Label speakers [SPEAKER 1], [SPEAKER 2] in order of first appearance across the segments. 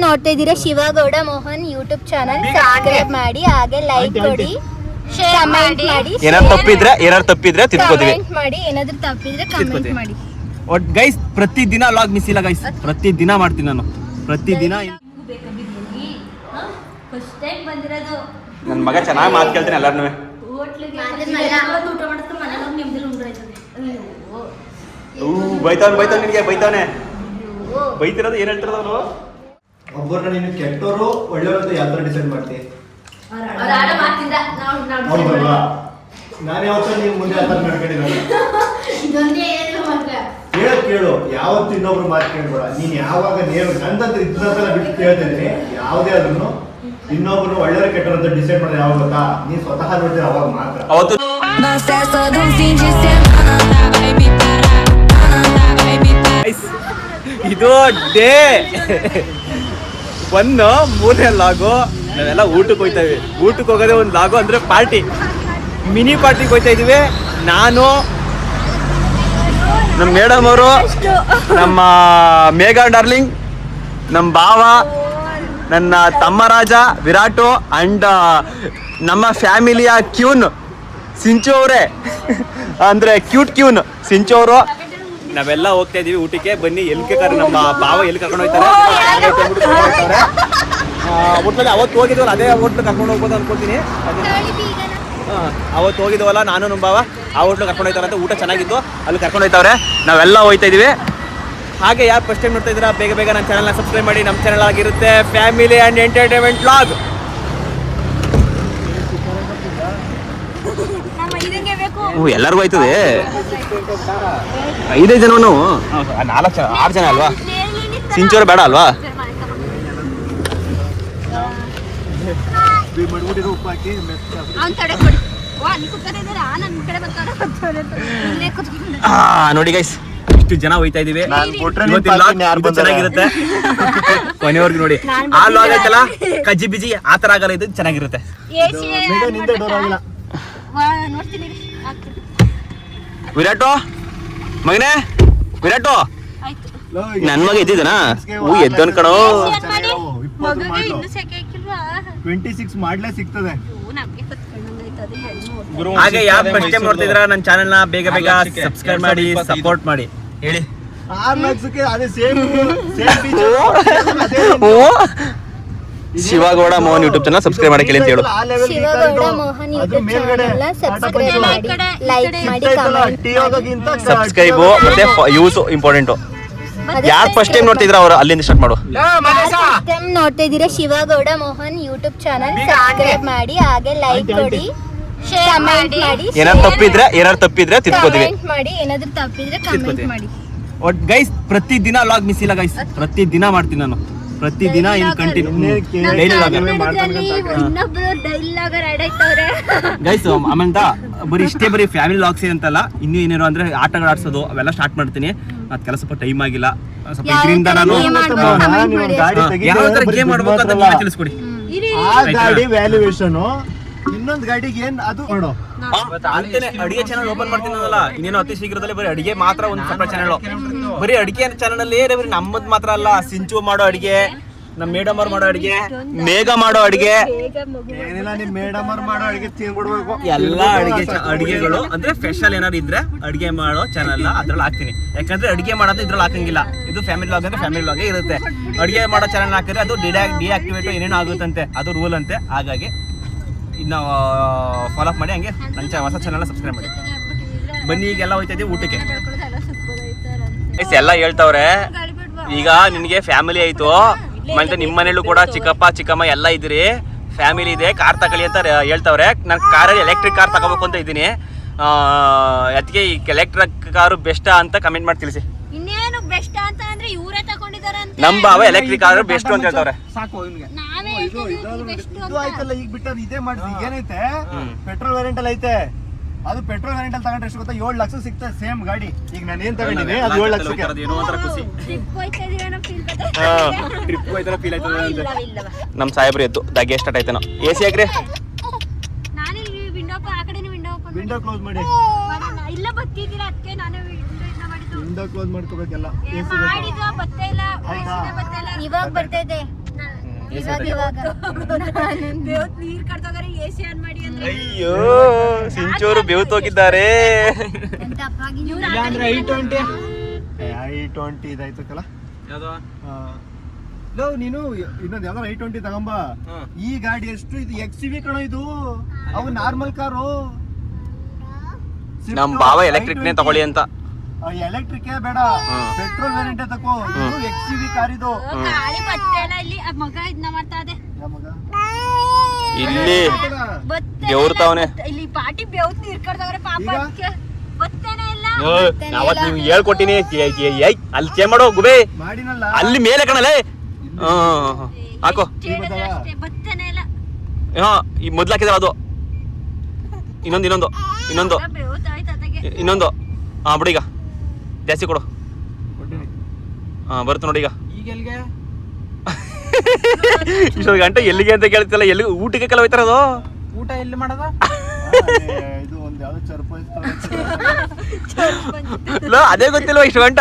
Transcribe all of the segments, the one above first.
[SPEAKER 1] ನೋಡ್ತಾ ಇದ್ದೀರಾ Shivagowda Mohan YouTube channel subscribe ಮಾಡಿ ಹಾಗೆ ಲೈಕ್ ಕೊಡಿ ಕಮೆಂಟ್ ಮಾಡಿ
[SPEAKER 2] ಏನಾದ್ರು ತಪ್ಪಿದ್ರೆ ತಿದ್ಕೋತೀವಿ
[SPEAKER 1] ಮಾಡಿ ಏನಾದ್ರು ತಪ್ಪಿದ್ರೆ ಕಮೆಂಟ್ ಮಾಡಿ
[SPEAKER 2] ಗೈಸ್ ಪ್ರತಿ ದಿನ ಲಾಗ್ ಮಿಸ್ ಇಲ್ಲ ಗೈಸ್ ಪ್ರತಿ ದಿನ ಮಾಡ್ತೀನಿ ನಾನು ಪ್ರತಿ ದಿನ
[SPEAKER 1] ಫಸ್ಟ್ ಟೈಮ್ ಬಂದಿರೋದು
[SPEAKER 2] ನನ್ನ ಮಗ ಚೆನ್ನಾಗಿ ಮಾತು ಕೇಳ್ತೀನಿ ಎಲ್ಲಾರನ್ನೂ ಬೈತಾವ್ ನಿನಗೆ ಬೈತಾವನೆ ಬೈತಿರೋದು ಏನ್ ಹೇಳ್ತಿರೋದು ಅವನು
[SPEAKER 3] ಒಬ್ಬರನ್ನ ನೀನು ಕೆಟ್ಟವರು ಒಳ್ಳೆಯವರು ಅಂತ ಯಾವ ತರ ಡಿಸೈಡ್ ಮಾಡ್ತೀನಿ ನಾನು ಯಾವತ್ತ ನೀನು ಮುಂದೆ ಯಾವ ತರ ನಡ್ಕೊಂಡಿದ್ದೀನಿ ಕೇಳು ಯಾವತ್ತು ಇನ್ನೊಬ್ರು ಮಾತು ಕೇಳ್ಬೇಡ ನೀನ್ ಯಾವಾಗ ನೇರ ನಂದಂತ ಇದ್ದಂತೆಲ್ಲ ಬಿಟ್ಟು ಕೇಳ್ತಿದ್ದೀನಿ ಯಾವುದೇ ಅದನ್ನು ಇನ್ನೊಬ್ರು ಒಳ್ಳೆಯವರು ಕೆಟ್ಟರು ಅಂತ ಡಿಸೈಡ್ ಮಾಡಿದ್ರೆ ಯಾವಾಗ ಗೊತ್ತಾ ನೀನ್ ಸ್ವತಃ ನೋಡಿದ್ರೆ ಅವಾಗ ಮಾತ್ರ
[SPEAKER 2] ಅವತ್ತು ಇದು ಡೇ 1 ಮೂರನೇ ಲಾಗು ನಾವೆಲ್ಲ ಊಟಕ್ಕೆ ಹೋಗ್ತಾಯಿವಿ ಊಟಕ್ಕೆ ಹೋಗೋದೇ ಒಂದು ಲಾಗು ಅಂದರೆ ಪಾರ್ಟಿ ಮಿನಿ ಪಾರ್ಟಿಗೆ ಹೋಗ್ತಾ ಇದೀವಿ ನಾನು ನಮ್ಮ ಮೇಡಮ್ ಅವರು ನಮ್ಮ ಮೇಘಾ ಡಾರ್ಲಿಂಗ್ ನಮ್ಮ ಭಾವ ನನ್ನ ತಮ್ಮ ರಾಜ ವಿರಾಟು ಅಂಡ್ ನಮ್ಮ ಫ್ಯಾಮಿಲಿಯ ಕ್ಯೂನ್ ಸಿಂಚು ಅವರೇ ಅಂದರೆ ಕ್ಯೂನ್ ಸಿಂಚು ಅವರು ನಾವೆಲ್ಲ ಹೋಗ್ತಾ ಇದೀವಿ ಊಟಕ್ಕೆ ಬನ್ನಿ ಎಲ್ಲಿ ನಮ್ಮ ಭಾವ ಎಲ್ಲಿ ಕರ್ಕೊಂಡು ಹೋಗ್ತಾರೆ ಒಟ್ಲಲ್ಲಿ ಅವತ್ತು ಹೋಗಿದ್ವಲ್ಲ ಅದೇ ಹೋಟ್ಲು ಕರ್ಕೊಂಡು ಹೋಗ್ಬೋದು ಅನ್ಕೊತೀನಿ ಅವತ್ತು ಹೋಗಿದ್ವಲ್ಲ ನಾನು ನಮ್ಮ ಭಾವ ಆ ಹೋಟ್ಲು ಕರ್ಕೊಂಡು ಹೋಗ್ತಾರೆ ಅಂತ ಊಟ ಚೆನ್ನಾಗಿತ್ತು ಅಲ್ಲಿ ಕರ್ಕೊಂಡು ಹೋಗ್ತಾವ್ರೆ ನಾವೆಲ್ಲ ಹೋಗ್ತಾ ಇದೀವಿ ಹಾಗೆ ಯಾರು ಫಸ್ಟ್ ಟೈಮ್ ನೋಡ್ತಾ ಇದ್ದೀರಾ ಬೇಗ ನನ್ನ ಚಾನಲ್ನ ಸಬ್ಸ್ಕ್ರೈಬ್ ಮಾಡಿ ನಮ್ಮ ಚಾನಲ್ ಆಗಿರುತ್ತೆ ಫ್ಯಾಮಿಲಿ ಆ್ಯಂಡ್ ಎಂಟರ್ಟೈನ್ಮೆಂಟ್ ವ್ಲಾಗ್ ಎಲ್ಲರಿಗೂ ಆಯ್ತದೆ 5 ಜನ ನಾವು 6 ಜನ ಅಲ್ವಾ ಸಿಂಚೋರು ಬೇಡ ಅಲ್ವಾ ನೋಡಿ ಗೈಸ್ ಇಷ್ಟು ಜನ ಹೋಯ್ತಾ ಇದೀವಿ ಚೆನ್ನಾಗಿರುತ್ತೆ ಕೊನೆವರ್ಗು ನೋಡಿ ಆ ಲಾಗ್ ಆಯ್ತಲ್ಲ ಕಜ್ಜಿ ಬಿಜಿ ಆತರ ಆಗಲ್ಲ ಇದು ಚೆನ್ನಾಗಿರುತ್ತೆ ವಿರಾಟು ಮಗನೇ ವಿರಾಟು ನನ್ ಮಗ ಎದ್ದಿದ್ದಾನ ಎದ್ದನ್ ಕಣೋ
[SPEAKER 3] 26 ಮಾಡ್ಲೇ ಸಿಗ್ತದೆ
[SPEAKER 2] ಹಾಗೆ ಯಾರು ಫಸ್ಟ್ ಟೈಮ್ ನೋಡ್ತಾ ಇದ್ರ ನನ್ನ ಚಾನೆಲ್ ನ ಬೇಗ ಸಬ್ಸ್ಕ್ರೈಬ್ ಮಾಡಿ ಸಪೋರ್ಟ್ ಮಾಡಿ ಹೇಳಿ Shivagowda Mohan YouTube channel subscribe ಮಾಡಕ್ಕೆ ಅಂತ ಹೇಳು
[SPEAKER 1] Shivagowda Mohan YouTube channel subscribe ಮಾಡಿ ಲೈಕ್ ಮಾಡಿ ಕಮೆಂಟ್
[SPEAKER 2] ಸಬ್ಸ್ಕ್ರೈಬ್ ಮತ್ತೆ ಯೂಸ್ ಇಂಪಾರ್ಟೆಂಟ್ ಯಾರು ಫಸ್ಟ್ ಟೈಮ್ ನೋಡ್ತಿದ್ರ ಅವರು ಅಲ್ಲಿಂದ ಸ್ಟಾರ್ಟ್ ಮಾಡು
[SPEAKER 1] ಟೈಮ್ ನೋಡ್ತಾ ಇದ್ದೀರಾ Shivagowda Mohan YouTube channel subscribe ಮಾಡಿ ಹಾಗೆ ಲೈಕ್ ಕೊಡಿ ಕಮೆಂಟ್ ಮಾಡಿ
[SPEAKER 2] ಏನಾದ್ರು ತಪ್ಪಿದ್ರೆ ತಿದ್ಕೋತೀವಿ
[SPEAKER 1] ಮಾಡಿ ಏನಾದ್ರು ತಪ್ಪಿದ್ರೆ ಕಮೆಂಟ್ ಮಾಡಿ
[SPEAKER 2] ಗೈಸ್ ಪ್ರತಿ ದಿನ ಲಾಗ್ ಮಿಸ್ ಇಲ್ಲ ಗೈಸ್ ಪ್ರತಿ ದಿನ ಮಾಡ್ತೀನಿ ನಾನು ಪ್ರತಿ ದಿನ ಇನ್ ಕಂಟಿನ್ಯೂ ಡೈಲಿ ಲಾಗ್ ಗೈಸ್ ಆಮೇಲೆ ಬರೀ ಫ್ಯಾಮಿಲಿ ಲಾಗ್ಸ್ ಅಂತಲ್ಲ ಇನ್ನೂ ಏನೇನೋ ಅಂದ್ರೆ ಆಟಗಳು ಆಡ್ಸೋದು ಅವೆಲ್ಲ ಸ್ಟಾರ್ಟ್ ಮಾಡ್ತೀನಿ ಅದಕ್ಕೆಲ್ಲ ಸ್ವಲ್ಪ ಟೈಮ್ ಆಗಿಲ್ಲ ಸ್ವಲ್ಪ ಇದರಿಂದ ನಾನು ಯಾವ ತರ ಗೇಮ್ ಆಡ್ಬೇಕು ಅಂತ ನೀವೇ ತಿಳಿಸ್ಕೊಡಿ
[SPEAKER 3] ವ್ಯಾಲ್ಯೂಯೇಷನ್ ಇನ್ನೊಂದು ಗಾಡಿಗೆ ಏನ್ ಅದು ನೋಡು
[SPEAKER 2] ಅಡಿಗೆ ಚಾನಲ್ ಓಪನ್ ಮಾಡ್ತೀನಲ್ಲ ಇನ್ನೇನು ಅತಿ ಶೀಘ್ರದಲ್ಲಿ ಬರೀ ಅಡಿಗೆ ಮಾತ್ರ ಒಂದು ಸಪರೇಟ್ ಚಾನಲ್ ಬರೀ ಅಡಿಗೆ ಚಾನಲ್ ಅಲ್ಲಿ ಬರೀ ನಮ್ಮದ್ ಮಾತ್ರ ಅಲ್ಲ ಸಿಂಚು ಮಾಡೋ ಅಡಿಗೆ ನಮ್ಮ ಮೇಡಮ್ ಅವ್ರು ಮಾಡೋ ಅಡಿಗೆ ಮೇಘ ಮಾಡೋ ಅಡಿಗೆ
[SPEAKER 3] ಏನಿಲ್ಲ ನಿಮ್ ಮೇಡಮ್ ಅವ್ರು ಮಾಡೋ ಅಡಿಗೆ ತಿನ್ಬಿಡ್ಬೇಕು
[SPEAKER 2] ಎಲ್ಲ ಅಡಿಗೆಗಳು ಅಂದ್ರೆ ಸ್ಪೆಷಲ್ ಏನಾದ್ರು ಇದ್ರೆ ಅಡಿಗೆ ಮಾಡೋ ಚಾನಲ್ ಅದ್ರಲ್ಲಿ ಹಾಕ್ತೀನಿ ಯಾಕಂದ್ರೆ ಅಡಿಗೆ ಮಾಡೋದು ಇದ್ರಲ್ಲಿ ಹಾಕಂಗಿಲ್ಲ ಇದು ಫ್ಯಾಮಿಲಿ ಲಾಗ್ ಅಂದ್ರೆ ಫ್ಯಾಮಿಲಿ ಲಾಗೇ ಇರುತ್ತೆ ಅಡಿಗೆ ಮಾಡೋ ಚಾನಲ್ ಹಾಕಿದ್ರೆ ಅದು ಡಿಆಕ್ಟಿವೇಟ್ ಏನೇನೋ ಆಗುತ್ತಂತೆ ಅದು ರೂಲ್ ಅಂತೆ ಹಾಗಾಗಿ ಇದನ್ನ ಫಾಲೋ ಅಪ್ ಮಾಡಿ ಹಂಗೆ ನನ್ನ ಹೊಸ ಚಾನಲ್ ಸಬ್ಸ್ಕ್ರೈಬ್ ಮಾಡಿ ಬನ್ನಿ ಈಗೆಲ್ಲ ಹೋಯ್ತಾ ಇದೀವಿ ಊಟಕ್ಕೆ ಎಲ್ಲ ಹೇಳ್ತಾವ್ರೆ ಈಗ ನಿನಗೆ ಫ್ಯಾಮಿಲಿ ಆಯ್ತು ಮತ್ತೆ ನಿಮ್ಮ ಮನೇಲೂ ಕೂಡ ಚಿಕ್ಕಪ್ಪ ಚಿಕ್ಕಮ್ಮ ಎಲ್ಲ ಇದ್ದೀರಿ ಫ್ಯಾಮಿಲಿ ಇದೆ ಕಾರ್ ತಗೊಳ್ಳಿ ಅಂತ ಹೇಳ್ತಾವ್ರೆ ನಾನು ಕಾರಲ್ಲಿ ಎಲೆಕ್ಟ್ರಿಕ್ ಕಾರ್ ತಗೋಬೇಕು ಅಂತ ಇದ್ದೀನಿ ಅದಕ್ಕೆ ಈ ಎಲೆಕ್ಟ್ರಿಕ್ ಕಾರು ಬೆಸ್ಟ್ ಅಂತ ಕಮೆಂಟ್ ಮಾಡಿ ತಿಳಿಸಿ
[SPEAKER 1] ಇನ್ನೇನು ಬೆಸ್ಟ್ ಅಂತ ಅಂದ್ರೆ ಇವರೇ ತಗೊಂಡಿದ್ದಾರೆ ಅಂತ
[SPEAKER 2] ನಮ್ಮ ಬಾವ ಎಲೆಕ್ಟ್ರಿಕ್ ಕಾರ್ ಬೆಸ್ಟ್ ಅಂತ ಹೇಳ್ತಾವ್ರೆ
[SPEAKER 3] ಸಾಕು ಇದು ಆಯ್ತಲ್ಲ ಈಗ ಬಿಟ್ಟರೆ ಇದೇ ಮಾಡಿದ್ವಿ ಏನೈತೆ ಪೆಟ್ರೋಲ್ ವೇರಿಯಂಟ್ ಅಲ್ಲಿ ಐತೆ ಅದು ಪೆಟ್ರೋಲ್ ವೇರಿಯಂಟ್ ಅಲ್ಲಿ ತಗೊಂಡ್ರೆ ಎಷ್ಟು ಗೊತ್ತಾ 7 ಲಕ್ಷ ಸಿಗ್ತದೆ ಸೇಮ್ ಗಾಡಿ ಈಗ ನಾನು ಏನ್ ತಗೊಂಡಿದ್ದೀನಿ ಅದು 7 ಲಕ್ಷಕ್ಕೆ
[SPEAKER 2] ಏನೋ ಒಂಥರ ಖುಷಿ ಟ್ರಿಪ್ ಹೋಯ್ತಾರ ಫೀಲ್ ಆಯ್ತದ ನಮ್ಮ ಸಾಹೇಬ್ರು ಎದ್ದು ದಾಗೆ ಸ್ಟಾರ್ಟ್ ಆಯ್ತೇನೋ ಎಸಿ ಹಾಕ್ರಿ
[SPEAKER 1] ನಾನು ವಿಂಡೋ ಆ ಕಡೆನೇ ವಿಂಡೋ ಓಪನ್
[SPEAKER 3] ವಿಂಡೋ ಕ್ಲೋಸ್ ಮಾಡಿ
[SPEAKER 1] ಇಲ್ಲ ಬರ್ತಿದ್ದೀರಾ ಅದಕ್ಕೆ ನಾನು ವಿಂಡೋ ಇನ್ನ ಮಾಡಿದ್ದು
[SPEAKER 3] ವಿಂಡೋ ಕ್ಲೋಸ್ ಮಾಡ್ಕೋಬೇಕಲ್ಲ.
[SPEAKER 1] ಇವಾಗ ಬರ್ತೈತೆ ಇವಾಗ
[SPEAKER 2] ಅಯ್ಯೋ ಸಿಂಚೋರು ಬೆವ್ತೋಗಿದ್ದಾರೆ.
[SPEAKER 3] i20 ಇದಾಯ್ತಲ್ಲ ನೀನು ಇನ್ನೊಂದು ಯಾವ್ದಾರ i20 ತಗೊಂಬ. ಈ ಗಾಡಿ ಎಷ್ಟು ಇದು XUV ಕಣೋ ಇದು. ಅವು ನಾರ್ಮಲ್ ಕಾರು.
[SPEAKER 2] ನಮ್ ಬಾವ ಎಲೆಕ್ಟ್ರಿಕ್ನೇ ತಗೊಳ್ಳಿ ಅಂತ.
[SPEAKER 3] ಎಲೆಕ್ಟ್ರಿಕ್ ಬೇಡ, ಪೆಟ್ರೋಲ್ ವೇರಿಯಂಟ್ ತಗೋ. ಇದು XUV ಕಾರ್ ಇದು.
[SPEAKER 2] ಇಲ್ಲಿ ಬೆವ್ರ್ತಾವನೆ. ಅವತ್ ನೀವು ಹೇಳ್ಕೊಟ್ಟಿನಿ ಅಲ್ಲಿ ಚೇ ಮಾಡೋ ಗುಬೆ
[SPEAKER 3] ಮಾಡಿನಲ್ಲ
[SPEAKER 2] ಅಲ್ಲಿ ಮೇಲೆ ಕಣಲೆ. ಹಾಕೋ ಹಾ ಈ ಮೊದ್ಲು ಹಾಕಿದಾರ ಅದು. ಇನ್ನೊಂದು ಹಾ ಬಿಡಿ ಈಗ ಜಾಸ್ತಿ ಕೊಡು. ಹಾ ಬರುತ್ತೆ ನೋಡಿ ಈಗ. ಇಷ್ಟೊಂದು ಗಂಟೆ ಎಲ್ಲಿಗೆ ಅಂತ ಕೇಳ್ತಿಲ್ಲ. ಎಲ್ಲಿ ಊಟಕ್ಕೆ ಕೆಲ ಹೋಯ್ತಾರ ಅದು.
[SPEAKER 4] ಊಟ ಎಲ್ಲಿ ಮಾಡೋದ?
[SPEAKER 3] ಇದು ಒಂದ್ ಯಾವ್ದೋ ಚರ್ಪ
[SPEAKER 2] ಅದೇ ಗೊತ್ತಿಲ್ವಾ ಇಷ್ಟು ಗಂಟ.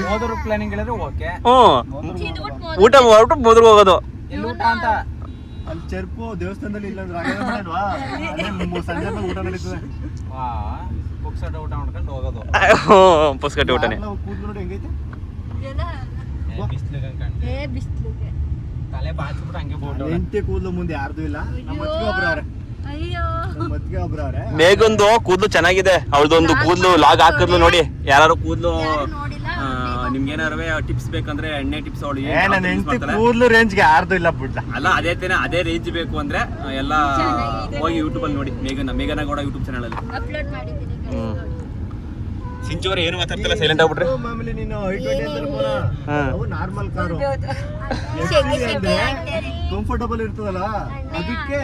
[SPEAKER 4] ಹೋದ್ರು ಪ್ಲಾನಿಂಗ್ ಹೇಳಿದ್ರೆ ಓಕೆ.
[SPEAKER 2] ಊಟ ಮಾಡ್ಬಿಟ್ಟು ಮೊದಲು ಹೋಗೋದು.
[SPEAKER 4] ಎಲ್ಲಿ ಊಟ ಅಂತ
[SPEAKER 3] ಅಲ್ಲಿ ಚರ್ಪು ದೇವಸ್ಥಾನದಲ್ಲಿ ಇಲ್ಲಂದ್ರೆ ಸಂಜೆ ಊಟ ನಡೀತದೆ.
[SPEAKER 4] ಪುಕ್ಸಟ ಊಟ ಮಾಡ್ಕೊಂಡು ಹೋಗೋದು.
[SPEAKER 2] ಪುಸ್ಕಟ್ಟೆ ಊಟನೇ.
[SPEAKER 3] ಕೂದಲು ನೋಡಿ ಹೆಂಗೈತೆ.
[SPEAKER 4] ಬಿಸ್ಲಿಗೆ ತಲೆ ಬಾಚ್ಬಿಟ್ಟು ಹಂಗೆ ಬೋಟು.
[SPEAKER 3] ಎಂಟೆ ಕೂದಲು ಮುಂದೆ ಯಾರ್ದು ಇಲ್ಲ. ನಮ್ಮ ಮತ್ಗೆ ಒಬ್ರವ್ರೆ.
[SPEAKER 2] ಮೇಗೊಂದು ಕೂದ್ಲು ಚೆನ್ನಾಗಿದೆ. ಅವಳದೊಂದು ಕೂದ್ಲು ಲಾಗ್ ಹಾಕಿದ್ಲು ನೋಡಿ. ಯಾರು ಕೂದ್ಲು ನಿಮ್ಗೇನಾರು ಟಿಪ್ಸ್ ಬೇಕಂದ್ರೆ ಎಣ್ಣೆ ಟಿಪ್ಸ್ ಅವಳು
[SPEAKER 3] ನನ್ನ ಹೆಂಡತಿ ಕೂದಲು ರೇಂಜ್ಗೆ ಯಾರ್ದು ಇಲ್ಲ ಬಿಡ್ಲ.
[SPEAKER 2] ಅಲ್ಲ ಅದೇ ರೇಂಜ್ ಬೇಕು ಅಂದ್ರೆ ಎಲ್ಲ ಹೋಗಿ ಯೂಟ್ಯೂಬ್ ಅಲ್ಲಿ ನೋಡಿ. ಮೇಘನ ಗೌಡ ಯೂಟ್ಯೂಬ್ ಚಾನಲ್ ಅಲ್ಲಿ
[SPEAKER 1] ಅಪ್ಲೋಡ್ ಮಾಡಿದ್ದೀನಿ.
[SPEAKER 2] ಸಿಂಚೋರ ಏನು ಮಾತಾಡ್ತಿಲ್ಲ, ಸೈಲೆಂಟ್ ಆಗ್ಬಿಟ್ರೆ.
[SPEAKER 3] ಮಾಮೂಲಿ ನೀನು i20 ಅವು ನಾರ್ಮಲ್ ಕಾರು ಕಂಫರ್ಟಬಲ್ ಇರ್ತದಲ್ಲ, ಅದಕ್ಕೆ